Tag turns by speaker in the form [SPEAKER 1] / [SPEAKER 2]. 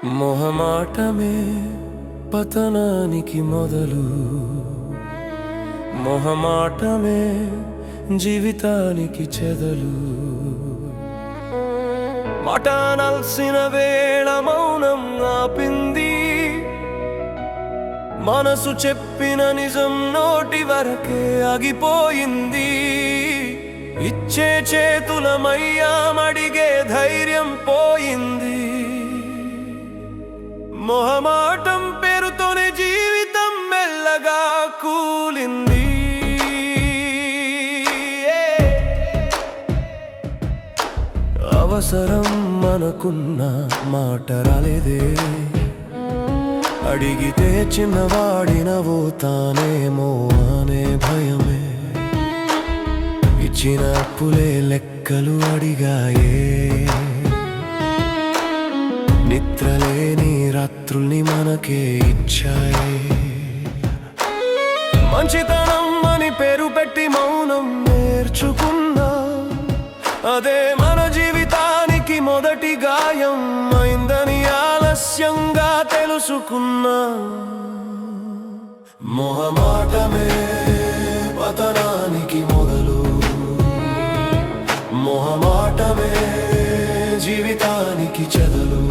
[SPEAKER 1] మొహమాటమే పతనానికి మొదలు, మొహమాటమే జీవితానికి చెదలు. మాటానాల్సిన వేళ మౌనం ఆపింది, మనసు చెప్పిన నిజం నోటి వరకే ఆగిపోయింది. ఇచ్చే చేతులమయ్యామడిగే ధైర్యం పోయింది. మొహమాటం పేరుతోనే జీవితం మెల్లగా కూలింది. అవసరం మనకున్న మాట రాలేదే, అడిగితే చిన్నవాడినవో తానేమో అనే భయమే. ఇచ్చిన అప్పులే లెక్కలు అడిగాయే, నిద్రలేని రాత్రుల్ని మనకే ఇచ్చాయి. మంచితనం అని పేరు పెట్టి మౌనం నేర్చుకున్నా, అదే మన జీవితానికి మొదటి గాయం అయిందని ఆలస్యంగా తెలుసుకున్నా. మొహమాటమే పతనానికి మొదలు, మొహమాటమే జీవితానికి చెదలు.